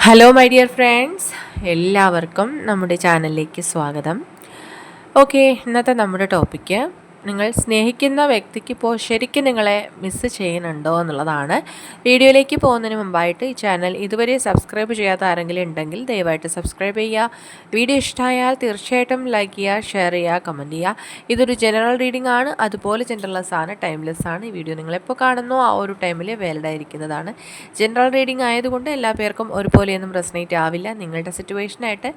Hello my dear friends, എല്ലാവർക്കും നമ്മുടെ ചാനലിലേക്ക് സ്വാഗതം. ഓക്കെ, ഇന്നത്തെ നമ്മുടെ ടോപ്പിക്ക് നിങ്ങൾ സ്നേഹിക്കുന്ന വ്യക്തിക്ക് ഇപ്പോൾ ശരിക്കും നിങ്ങളെ മിസ്സ് ചെയ്യുന്നുണ്ടോ എന്നുള്ളതാണ്. വീഡിയോയിലേക്ക് പോകുന്നതിന് മുമ്പായിട്ട് ഈ ചാനൽ ഇതുവരെ സബ്സ്ക്രൈബ് ചെയ്യാത്ത ആരെങ്കിലും ഉണ്ടെങ്കിൽ ദയവായിട്ട് സബ്സ്ക്രൈബ് ചെയ്യുക. വീഡിയോ ഇഷ്ടമായാൽ തീർച്ചയായിട്ടും ലൈക്ക് ചെയ്യുക, ഷെയർ ചെയ്യുക, കമൻറ്റ് ചെയ്യുക. ഇതൊരു ജനറൽ റീഡിംഗ് ആണ്, അതുപോലെ ജനറൽലെസ് ആണ്, ടൈംലെസ് ആണ്. ഈ വീഡിയോ നിങ്ങളെപ്പോൾ കാണുന്നോ ആ ഒരു ടൈമിൽ വാലിഡ് ആയിരിക്കുന്നതാണ്. ജനറൽ റീഡിംഗ് ആയതുകൊണ്ട് എല്ലാ പേർക്കും ഒരുപോലെയൊന്നും റെസനേറ്റ് ആവില്ല. നിങ്ങളുടെ സിറ്റുവേഷനായിട്ട്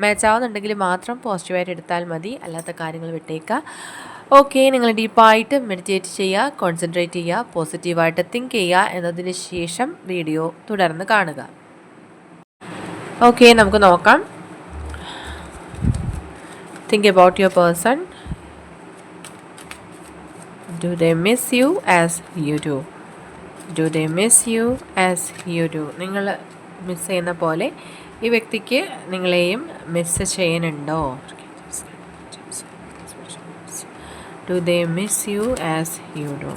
മാച്ച് ആവുന്നുണ്ടെങ്കിൽ മാത്രം പോസിറ്റീവായിട്ട് എടുത്താൽ മതി, അല്ലാത്ത കാര്യങ്ങൾ വിട്ടേക്കുക. ഓക്കെ, നിങ്ങൾ ഡീപ്പായിട്ട് മെഡിറ്റേറ്റ് ചെയ്യുക, കോൺസെൻട്രേറ്റ് ചെയ്യുക, പോസിറ്റീവായിട്ട് തിങ്ക് ചെയ്യുക. എന്നതിന് ശേഷം വീഡിയോ തുടർന്ന് കാണുക. ഓക്കെ, നമുക്ക് നോക്കാം. Think about your person. Do they miss you as you do? Do they miss you as you do? നിങ്ങൾ മിസ് ചെയ്യുന്ന പോലെ ഈ വ്യക്തിക്ക് നിങ്ങളെയും മിസ് ചെയ്യുന്നുണ്ടോ? Do they miss you as you do?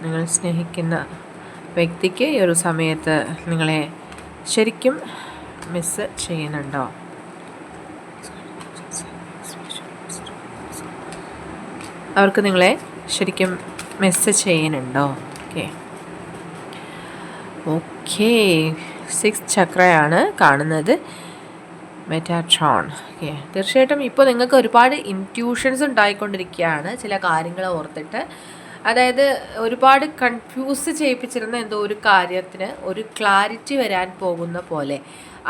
നിങ്ങൾ സ്നേഹിക്കുന്ന വ്യക്തിക്ക് ഈ ഒരു സമയത്ത് നിങ്ങളെ ശരിക്കും മിസ് ചെയ്യുന്നുണ്ടോ? അവർക്ക് നിങ്ങളെ ശരിക്കും മിസ് ചെയ്യുന്നുണ്ടോ? ഓക്കെ ഓക്കെ 6th ചക്രയാണ് കാണുന്നത്, മെറ്റാട്രോൺ. ഓക്കെ, തീർച്ചയായിട്ടും ഇപ്പോൾ നിങ്ങൾക്ക് ഒരുപാട് ഇൻറ്റ്യൂഷൻസ് ഉണ്ടായിക്കൊണ്ടിരിക്കുകയാണ് ചില കാര്യങ്ങൾ ഓർത്തിട്ട്. അതായത് ഒരുപാട് കൺഫ്യൂസ് ചെയ്യിപ്പിച്ചിരുന്ന എന്തോ ഒരു കാര്യത്തിന് ഒരു ക്ലാരിറ്റി വരാൻ പോകുന്ന പോലെ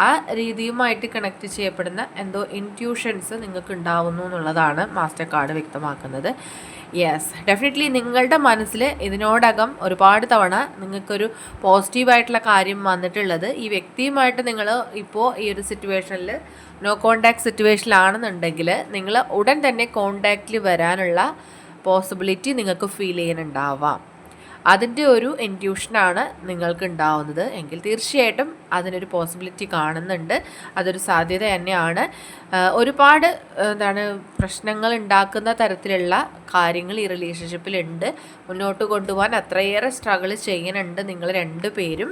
ആ രീതിയുമായിട്ട് കണക്ട് ചെയ്യപ്പെടുന്ന എന്തോ ഇൻറ്റ്യൂഷൻസ് നിങ്ങൾക്ക് ഉണ്ടാവുന്നു എന്നുള്ളതാണ് മാസ്റ്റർ കാർഡ് വ്യക്തമാക്കുന്നത്. യെസ്, ഡെഫിനറ്റ്ലി നിങ്ങളുടെ മനസ്സിൽ ഇതിനോടകം ഒരുപാട് തവണ നിങ്ങൾക്കൊരു പോസിറ്റീവായിട്ടുള്ള കാര്യം വന്നിട്ടുള്ളത് ഈ വ്യക്തിയുമായിട്ട് നിങ്ങൾ ഇപ്പോൾ ഈ ഒരു സിറ്റുവേഷനിൽ നോ കോണ്ടാക്ട് സിറ്റുവേഷനിലാണെന്നുണ്ടെങ്കിൽ നിങ്ങൾ ഉടൻ തന്നെ കോണ്ടാക്റ്റിൽ വരാനുള്ള പോസിബിലിറ്റി നിങ്ങൾക്ക് ഫീൽ ചെയ്യുന്നുണ്ടാവാം. അതിൻ്റെ ഒരു ഇൻറ്റ്യൂഷനാണ് നിങ്ങൾക്ക് ഉണ്ടാവുന്നത് എങ്കിൽ തീർച്ചയായിട്ടും അതിനൊരു പോസിബിലിറ്റി കാണുന്നുണ്ട്. അതൊരു സാധ്യത തന്നെയാണ്. ഒരുപാട് പ്രശ്നങ്ങൾ ഉണ്ടാക്കുന്ന തരത്തിലുള്ള കാര്യങ്ങൾ ഈ റിലേഷൻഷിപ്പിലുണ്ട്. മുന്നോട്ട് കൊണ്ടുപോകാൻ അത്രയേറെ സ്ട്രഗിൾ ചെയ്യുന്നുണ്ട് നിങ്ങൾ രണ്ടുപേരും.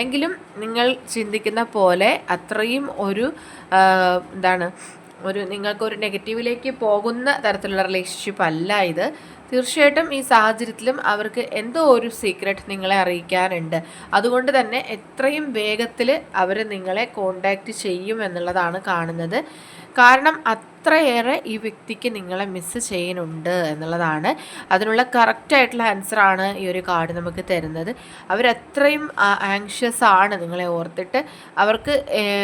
എങ്കിലും നിങ്ങൾ ചിന്തിക്കുന്ന പോലെ അത്രയും ഒരു നിങ്ങൾക്കൊരു നെഗറ്റീവിലേക്ക് പോകുന്ന തരത്തിലുള്ള റിലേഷൻഷിപ്പ് അല്ല ഇത്. തീർച്ചയായിട്ടും ഈ സാഹചര്യത്തിലും അവർക്ക് എന്തോ ഒരു സീക്രട്ട് നിങ്ങളെ അറിയിക്കാനുണ്ട്. അതുകൊണ്ട് തന്നെ എത്രയും വേഗത്തിൽ അവർ നിങ്ങളെ കോണ്ടാക്റ്റ് ചെയ്യും എന്നുള്ളതാണ് കാണുന്നത്. കാരണം അത്രയേറെ ഈ വ്യക്തിക്ക് നിങ്ങളെ മിസ്സ് ചെയ്യുന്നുണ്ട് എന്നുള്ളതാണ്. അതിനുള്ള കറക്റ്റായിട്ടുള്ള ആൻസറാണ് ഈ ഒരു കാർഡ് നമുക്ക് തരുന്നത്. അവരത്രയും ആങ്ഷ്യസ് ആണ് നിങ്ങളെ ഓർത്തിട്ട്. അവർക്ക്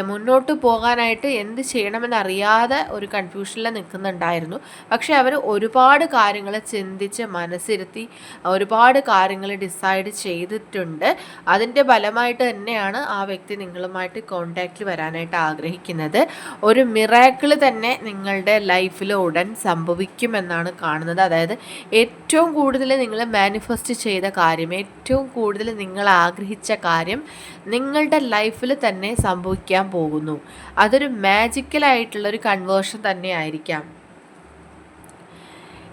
മുന്നോട്ട് പോകാനായിട്ട് എന്ത് ചെയ്യണമെന്നറിയാതെ ഒരു കൺഫ്യൂഷനിൽ നിൽക്കുന്നുണ്ടായിരുന്നു. പക്ഷേ അവർ ഒരുപാട് കാര്യങ്ങൾ ചിന്തിച്ച് മനസ്സിരുത്തി ഒരുപാട് കാര്യങ്ങൾ ഡിസൈഡ് ചെയ്തിട്ടുണ്ട്. അതിൻ്റെ ഫലമായിട്ട് തന്നെയാണ് ആ വ്യക്തി നിങ്ങളുമായിട്ട് കോണ്ടാക്റ്റിൽ വരാനായിട്ട് ആഗ്രഹിക്കുന്നത്. ഒരു മിറാക്കിൾ തന്നെ നിങ്ങളുടെ ലൈഫിൽ ഉടൻ സംഭവിക്കുമെന്നാണ് കാണുന്നത്. അതായത് ഏറ്റവും കൂടുതൽ നിങ്ങൾ മാനിഫെസ്റ്റ് ചെയ്ത കാര്യം, ഏറ്റവും കൂടുതൽ നിങ്ങൾ ആഗ്രഹിച്ച കാര്യം നിങ്ങളുടെ ലൈഫിൽ തന്നെ സംഭവിക്കാൻ പോകുന്നു. അതൊരു മാജിക്കലായിട്ടുള്ളൊരു കൺവേർഷൻ തന്നെ ആയിരിക്കാം.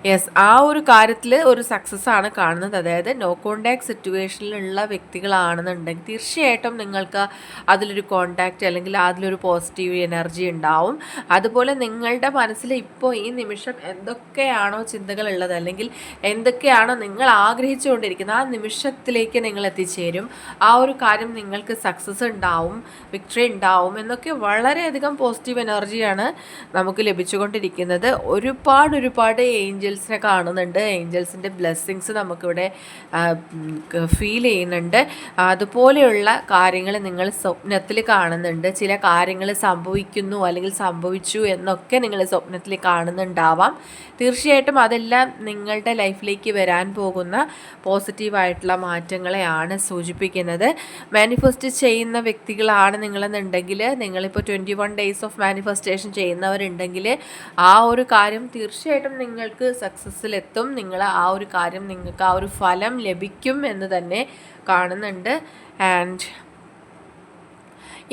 യെസ്, ആ ഒരു കാര്യത്തിൽ ഒരു സക്സസ് ആണ് കാണുന്നത്. അതായത് നോ കോണ്ടാക്ട് സിറ്റുവേഷനിലുള്ള വ്യക്തികളാണെന്നുണ്ടെങ്കിൽ തീർച്ചയായിട്ടും നിങ്ങൾക്ക് അതിലൊരു കോണ്ടാക്റ്റ് അല്ലെങ്കിൽ അതിലൊരു പോസിറ്റീവ് എനർജി ഉണ്ടാവും. അതുപോലെ നിങ്ങളുടെ മനസ്സിൽ ഇപ്പോൾ ഈ നിമിഷം എന്തൊക്കെയാണോ ചിന്തകളുള്ളത് അല്ലെങ്കിൽ എന്തൊക്കെയാണോ നിങ്ങൾ ആഗ്രഹിച്ചുകൊണ്ടിരിക്കുന്നത് ആ നിമിഷത്തിലേക്ക് നിങ്ങൾ എത്തിച്ചേരും. ആ ഒരു കാര്യം നിങ്ങൾക്ക് സക്സസ് ഉണ്ടാവും, വിക്ടറി ഉണ്ടാവും എന്നൊക്കെ വളരെയധികം പോസിറ്റീവ് എനർജിയാണ് നമുക്ക് ലഭിച്ചുകൊണ്ടിരിക്കുന്നത്. ഒരുപാട് ഏഞ്ചൽസിനെ കാണുന്നുണ്ട്. ഏഞ്ചൽസിൻ്റെ ബ്ലെസ്സിങ്സ് നമുക്കിവിടെ ഫീൽ ചെയ്യുന്നുണ്ട്. അതുപോലെയുള്ള കാര്യങ്ങൾ നിങ്ങൾ സ്വപ്നത്തിൽ കാണുന്നുണ്ട്. ചില കാര്യങ്ങൾ സംഭവിക്കുന്നു അല്ലെങ്കിൽ സംഭവിച്ചു എന്നൊക്കെ നിങ്ങൾ സ്വപ്നത്തിൽ കാണുന്നുണ്ടാവാം. തീർച്ചയായിട്ടും അതെല്ലാം നിങ്ങളുടെ ലൈഫിലേക്ക് വരാൻ പോകുന്ന പോസിറ്റീവായിട്ടുള്ള മാറ്റങ്ങളെയാണ് സൂചിപ്പിക്കുന്നത്. മാനിഫെസ്റ്റ് ചെയ്യുന്ന വ്യക്തികളാണ് നിങ്ങളെന്നുണ്ടെങ്കിൽ, നിങ്ങളിപ്പോൾ 21 ഡേയ്സ് ഓഫ് മാനിഫെസ്റ്റേഷൻ ചെയ്യുന്നവരുണ്ടെങ്കിൽ ആ ഒരു കാര്യം തീർച്ചയായിട്ടും നിങ്ങൾക്ക് സക്സസ്സിലെത്തും. ആ ഒരു കാര്യം നിങ്ങൾക്ക് ആ ഒരു ഫലം ലഭിക്കും എന്ന് തന്നെ കാണുന്നുണ്ട്. ആൻഡ്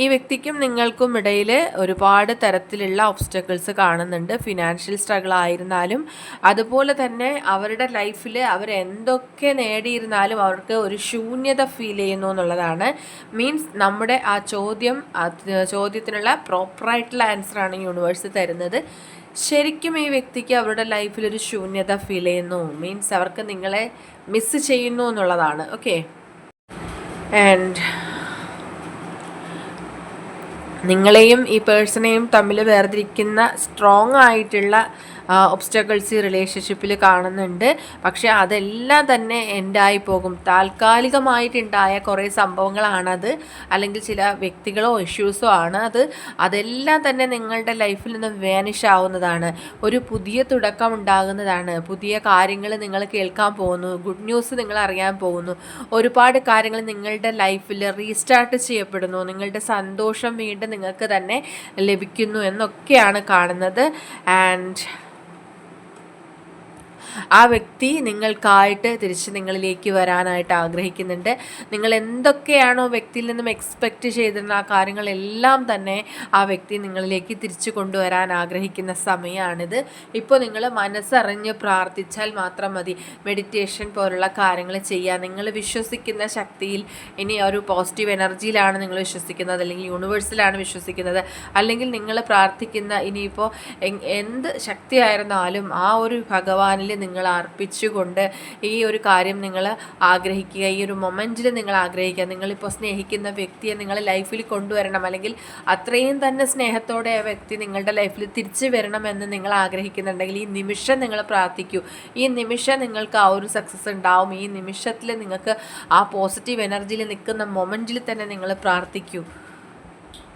ഈ വ്യക്തിക്കും നിങ്ങൾക്കും ഇടയിൽ ഒരുപാട് തരത്തിലുള്ള ഒബ്സ്റ്റക്കിൾസ് കാണുന്നുണ്ട്. ഫിനാൻഷ്യൽ സ്ട്രഗിൾ ആയിരുന്നാലും അതുപോലെ തന്നെ അവരുടെ ലൈഫിൽ അവരെന്തൊക്കെ നേടിയിരുന്നാലും അവർക്ക് ഒരു ശൂന്യത ഫീൽ ചെയ്യുന്നു എന്നുള്ളതാണ്. മീൻസ് നമ്മുടെ ആ ചോദ്യത്തിനുള്ള പ്രോപ്പറായിട്ടുള്ള ആൻസറാണ് യൂണിവേഴ്സ് തരുന്നത്. ശരിക്കും ഈ വ്യക്തിക്ക് അവരുടെ ലൈഫിൽ ഒരു ശൂന്യത ഫീൽ ചെയ്യുന്നു, മീൻസ് അവർക്ക് നിങ്ങളെ മിസ് ചെയ്യുന്നു എന്നുള്ളതാണ്. ഓക്കെ, ആൻഡ് നിങ്ങളെയും ഈ പേഴ്സണെയും തമ്മിൽ വേർതിരിക്കുന്ന സ്ട്രോങ് ആയിട്ടുള്ള ഒബ്സ്റ്റക്കിൾസ് ഈ റിലേഷൻഷിപ്പിൽ കാണുന്നുണ്ട്. പക്ഷേ അതെല്ലാം തന്നെ എൻഡായി പോകും. താൽക്കാലികമായിട്ടുണ്ടായ കുറേ സംഭവങ്ങളാണത്, അല്ലെങ്കിൽ ചില വ്യക്തികളോ ഇഷ്യൂസോ ആണ് അത്. അതെല്ലാം തന്നെ നിങ്ങളുടെ ലൈഫിൽ നിന്ന് വാനിഷ് ആവുന്നതാണ്. ഒരു പുതിയ തുടക്കം ഉണ്ടാകുന്നതാണ്. പുതിയ കാര്യങ്ങൾ നിങ്ങൾ കേൾക്കാൻ പോകുന്നു. ഗുഡ് ന്യൂസ് നിങ്ങൾ അറിയാൻ പോകുന്നു. ഒരുപാട് കാര്യങ്ങൾ നിങ്ങളുടെ ലൈഫിൽ റീസ്റ്റാർട്ട് ചെയ്യപ്പെടുന്നു. നിങ്ങളുടെ സന്തോഷം വീണ്ടും നിങ്ങൾക്ക് തന്നെ ലഭിക്കുന്നു എന്നൊക്കെയാണ് കാണുന്നത്. ആൻഡ് ആ വ്യക്തി നിങ്ങൾക്കായിട്ട് തിരിച്ച് നിങ്ങളിലേക്ക് വരാനായിട്ട് ആഗ്രഹിക്കുന്നുണ്ട്. നിങ്ങൾ എന്തൊക്കെയാണോ വ്യക്തിയിൽ നിന്നും എക്സ്പെക്റ്റ് ചെയ്തിരുന്ന ആ കാര്യങ്ങളെല്ലാം തന്നെ ആ വ്യക്തി നിങ്ങളിലേക്ക് തിരിച്ചു കൊണ്ടുവരാൻ ആഗ്രഹിക്കുന്ന സമയമാണിത്. ഇപ്പോൾ നിങ്ങൾ മനസ്സറിഞ്ഞ് പ്രാർത്ഥിച്ചാൽ മാത്രം മതി. മെഡിറ്റേഷൻ പോലുള്ള കാര്യങ്ങൾ ചെയ്യുക. നിങ്ങൾ വിശ്വസിക്കുന്ന ശക്തിയിൽ, ഇനി ഒരു പോസിറ്റീവ് എനർജിയിലാണ് നിങ്ങൾ വിശ്വസിക്കുന്നത്, അല്ലെങ്കിൽ യൂണിവേഴ്സിലാണ് വിശ്വസിക്കുന്നത്, അല്ലെങ്കിൽ നിങ്ങൾ പ്രാർത്ഥിക്കുന്ന ഇനിയിപ്പോൾ എന്ത് ശക്തിയായിരുന്നാലും ആ ഒരു ഭഗവാനിൽ നിങ്ങൾ അർപ്പിച്ചുകൊണ്ട് ഈ ഒരു കാര്യം നിങ്ങൾ ആഗ്രഹിക്കുക. ഈ ഒരു മൊമെൻറ്റിൽ നിങ്ങൾ ആഗ്രഹിക്കുക. നിങ്ങളിപ്പോൾ സ്നേഹിക്കുന്ന വ്യക്തിയെ നിങ്ങൾ ലൈഫിൽ കൊണ്ടുവരണം, അല്ലെങ്കിൽ അത്രയും തന്നെ സ്നേഹത്തോടെ ആ വ്യക്തി നിങ്ങളുടെ ലൈഫിൽ തിരിച്ചു വരണമെന്ന് നിങ്ങൾ ആഗ്രഹിക്കുന്നുണ്ടെങ്കിൽ ഈ നിമിഷം നിങ്ങൾ പ്രാർത്ഥിക്കൂ. ഈ നിമിഷം നിങ്ങൾക്ക് ആ ഒരു സക്സസ് ഉണ്ടാവും. ഈ നിമിഷത്തിൽ നിങ്ങൾക്ക് ആ പോസിറ്റീവ് എനർജിയിൽ നിൽക്കുന്ന മൊമെൻറ്റിൽ തന്നെ നിങ്ങൾ പ്രാർത്ഥിക്കൂ.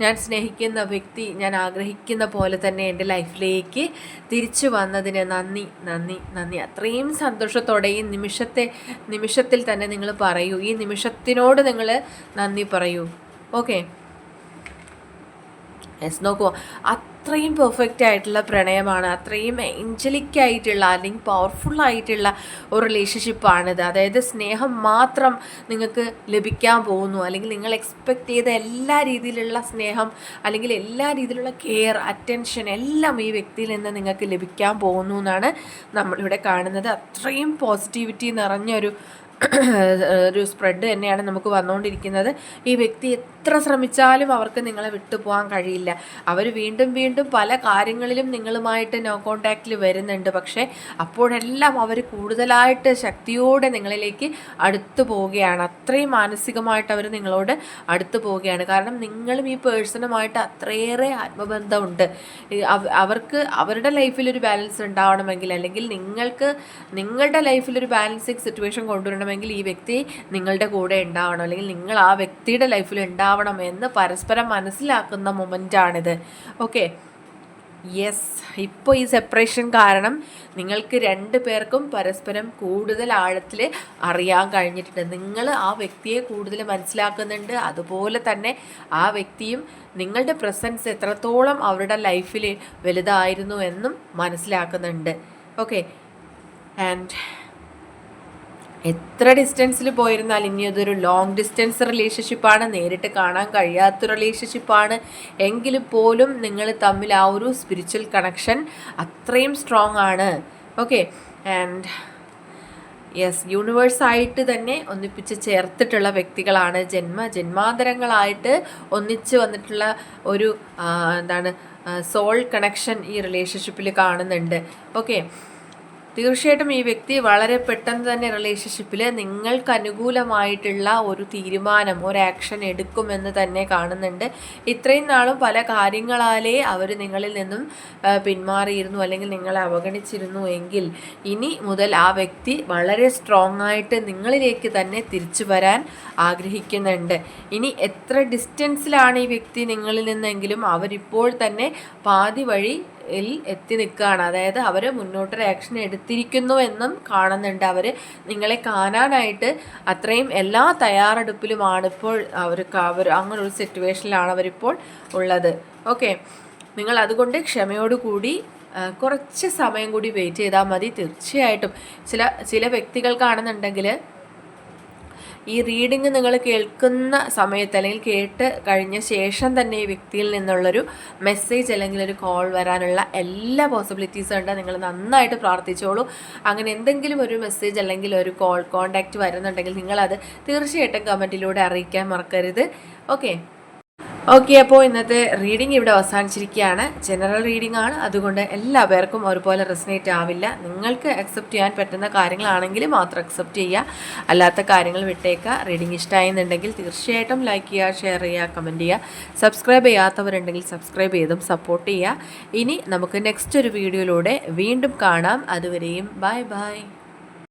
ഞാൻ സ്നേഹിക്കുന്ന വ്യക്തി ഞാൻ ആഗ്രഹിക്കുന്ന പോലെ തന്നെ എൻ്റെ ലൈഫിലേക്ക് തിരിച്ചു വന്നതിന് നന്ദി നന്ദി നന്ദി. അത്രയും സന്തോഷത്തോടെ ഈ നിമിഷത്തിൽ തന്നെ നിങ്ങൾ പറയൂ. ഈ നിമിഷത്തിനോട് നിങ്ങൾ നന്ദി പറയൂ. ഓക്കെ, നോക്കൂ, അത്രയും പെർഫെക്റ്റ് ആയിട്ടുള്ള പ്രണയമാണ്. അത്രയും ഏഞ്ചലിക് ആയിട്ടുള്ള അല്ലെങ്കിൽ പവർഫുൾ ആയിട്ടുള്ള ഒരു റിലേഷൻഷിപ്പാണിത്. അതായത് സ്നേഹം മാത്രം നിങ്ങൾക്ക് ലഭിക്കാൻ പോകുന്നു, അല്ലെങ്കിൽ നിങ്ങൾ എക്സ്പെക്റ്റ് ചെയ്ത എല്ലാ രീതിയിലുള്ള സ്നേഹം, അല്ലെങ്കിൽ എല്ലാ രീതിയിലുള്ള കെയർ, അറ്റൻഷൻ എല്ലാം ഈ വ്യക്തിയിൽ നിന്ന് നിങ്ങൾക്ക് ലഭിക്കാൻ പോകുന്നു എന്നാണ് നമ്മളിവിടെ കാണുന്നത്. അത്രയും പോസിറ്റിവിറ്റി നിറഞ്ഞൊരു സ്പ്രെഡ് തന്നെയാണ് നമുക്ക് വന്നുകൊണ്ടിരിക്കുന്നത്. ഈ വ്യക്തി എത്ര ശ്രമിച്ചാലും അവർക്ക് നിങ്ങളെ വിട്ടുപോകാൻ കഴിയില്ല. അവർ വീണ്ടും വീണ്ടും പല കാര്യങ്ങളിലും നിങ്ങളുമായിട്ട് നോ കോണ്ടാക്റ്റിൽ വരുന്നുണ്ട്. പക്ഷേ അപ്പോഴെല്ലാം അവർ കൂടുതലായിട്ട് ശക്തിയോടെ നിങ്ങളിലേക്ക് അടുത്തു പോവുകയാണ്. അത്രയും മാനസികമായിട്ട് അവർ നിങ്ങളോട് അടുത്തു പോവുകയാണ്. കാരണം നിങ്ങളും ഈ പേഴ്സണുമായിട്ട് അത്രയേറെ ആത്മബന്ധമുണ്ട്. അവർക്ക് അവരുടെ ലൈഫിലൊരു ബാലൻസ് ഉണ്ടാവണമെങ്കിൽ, അല്ലെങ്കിൽ നിങ്ങൾക്ക് നിങ്ങളുടെ ലൈഫിലൊരു ബാലൻസിങ് സിറ്റുവേഷൻ കൊണ്ടുവരണമെങ്കിൽ ഈ വ്യക്തി നിങ്ങളുടെ കൂടെ ഉണ്ടാവണം, അല്ലെങ്കിൽ നിങ്ങൾ ആ വ്യക്തിയുടെ ലൈഫിൽ ഉണ്ടാവണം എന്ന് പരസ്പരം മനസ്സിലാക്കുന്ന മൊമെൻ്റാണിത്. Okay, yes. ഇപ്പോൾ ഈ സെപ്പറേഷൻ കാരണം നിങ്ങൾക്ക് രണ്ടു പേർക്കും പരസ്പരം കൂടുതൽ ആഴത്തിൽ അറിയാൻ കഴിഞ്ഞിട്ടുണ്ട്. നിങ്ങൾ ആ വ്യക്തിയെ കൂടുതൽ മനസ്സിലാക്കുന്നുണ്ട്. അതുപോലെ തന്നെ ആ വ്യക്തിയും നിങ്ങളുടെ പ്രസൻസ് എത്രത്തോളം അവരുടെ ലൈഫിൽ വലുതായിരുന്നു എന്നും മനസ്സിലാക്കുന്നുണ്ട്. ഓക്കെ, ആൻഡ് എത്ര ഡിസ്റ്റൻസിൽ പോയിരുന്നാൽ ഇനി അതൊരു ലോങ് ഡിസ്റ്റൻസ് റിലേഷൻഷിപ്പാണ്, നേരിട്ട് കാണാൻ കഴിയാത്ത റിലേഷൻഷിപ്പാണ് എങ്കിൽ പോലും നിങ്ങൾ തമ്മിൽ ആ ഒരു സ്പിരിച്വൽ കണക്ഷൻ അത്രയും സ്ട്രോങ് ആണ്. ഓക്കെ, ആൻഡ് യെസ്, യൂണിവേഴ്സായിട്ട് തന്നെ ഒന്നിപ്പിച്ച് ചേർത്തിട്ടുള്ള വ്യക്തികളാണ്. ജന്മാന്തരങ്ങളായിട്ട് ഒന്നിച്ച് വന്നിട്ടുള്ള ഒരു സോൾ കണക്ഷൻ ഈ റിലേഷൻഷിപ്പിൽ കാണുന്നുണ്ട്. ഓക്കെ, തീർച്ചയായിട്ടും ഈ വ്യക്തി വളരെ പെട്ടെന്ന് തന്നെ റിലേഷൻഷിപ്പിൽ നിങ്ങൾക്ക് അനുകൂലമായിട്ടുള്ള ഒരു തീരുമാനം, ഒരു ആക്ഷൻ എടുക്കുമെന്ന് തന്നെ കാണുന്നുണ്ട്. ഇത്രയും നാളും പല കാര്യങ്ങളാലേ അവർ നിങ്ങളിൽ നിന്നും പിന്മാറിയിരുന്നു, അല്ലെങ്കിൽ നിങ്ങളെ അവഗണിച്ചിരുന്നു എങ്കിൽ ഇനി മുതൽ ആ വ്യക്തി വളരെ സ്ട്രോങ് ആയിട്ട് നിങ്ങളിലേക്ക് തന്നെ തിരിച്ചു വരാൻ ആഗ്രഹിക്കുന്നുണ്ട്. ഇനി എത്ര ഡിസ്റ്റൻസിലാണ് ഈ വ്യക്തി നിങ്ങളിൽ നിന്നെങ്കിലും അവരിപ്പോൾ തന്നെ പാതി വഴി എത്തി നിൽക്കുകയാണ്. അതായത് അവർ മുന്നോട്ടൊരു ആക്ഷൻ എടുത്തിരിക്കുന്നു എന്നും കാണുന്നുണ്ട്. അവർ നിങ്ങളെ കാണാനായിട്ട് അത്രയും എല്ലാ തയ്യാറെടുപ്പിലുമാണ് ഇപ്പോൾ അവർ അങ്ങനൊരു സിറ്റുവേഷനിലാണ് അവരിപ്പോൾ ഉള്ളത്. ഓക്കെ, നിങ്ങൾ അതുകൊണ്ട് ക്ഷമയോടുകൂടി കുറച്ച് സമയം കൂടി വെയിറ്റ് ചെയ്താൽ മതി. തീർച്ചയായിട്ടും ചില വ്യക്തികൾക്കാണെന്നുണ്ടെങ്കിൽ ഈ റീഡിങ് നിങ്ങൾ കേൾക്കുന്ന സമയത്ത് അല്ലെങ്കിൽ കേട്ട് കഴിഞ്ഞ ശേഷം തന്നെ ഈ വ്യക്തിയിൽ നിന്നുള്ളൊരു മെസ്സേജ് അല്ലെങ്കിൽ ഒരു കോൾ വരാനുള്ള എല്ലാ പോസിബിലിറ്റീസും ഉണ്ട്. നിങ്ങൾ നന്നായിട്ട് പ്രാർത്ഥിച്ചോളൂ. അങ്ങനെ എന്തെങ്കിലും ഒരു മെസ്സേജ് അല്ലെങ്കിൽ ഒരു കോൺടാക്റ്റ് വരുന്നുണ്ടെങ്കിൽ നിങ്ങളത് തീർച്ചയായിട്ടും കമൻറ്റിലൂടെ അറിയിക്കാൻ മറക്കരുത്. ഓക്കെ, അപ്പോൾ ഇന്നത്തെ റീഡിംഗ് ഇവിടെ അവസാനിച്ചിരിക്കുകയാണ്. ജനറൽ റീഡിംഗ് ആണ്, അതുകൊണ്ട് എല്ലാ പേർക്കും ഒരുപോലെ റെസനേറ്റ് ആവില്ല. നിങ്ങൾക്ക് അക്സെപ്റ്റ് ചെയ്യാൻ പറ്റുന്ന കാര്യങ്ങളാണെങ്കിൽ മാത്രം അക്സെപ്റ്റ് ചെയ്യുക, അല്ലാത്ത കാര്യങ്ങൾ വിട്ടേക്കുക. റീഡിംഗ് ഇഷ്ടമായെന്നുണ്ടെങ്കിൽ തീർച്ചയായിട്ടും ലൈക്ക് ചെയ്യുക, ഷെയർ ചെയ്യുക, കമൻറ്റ് ചെയ്യുക. സബ്സ്ക്രൈബ് ചെയ്യാത്തവരുണ്ടെങ്കിൽ സബ്സ്ക്രൈബ് ചെയ്തും സപ്പോർട്ട് ചെയ്യുക. ഇനി നമുക്ക് നെക്സ്റ്റ് ഒരു വീഡിയോയിലൂടെ വീണ്ടും കാണാം. അതുവരെയും ബൈ ബൈ.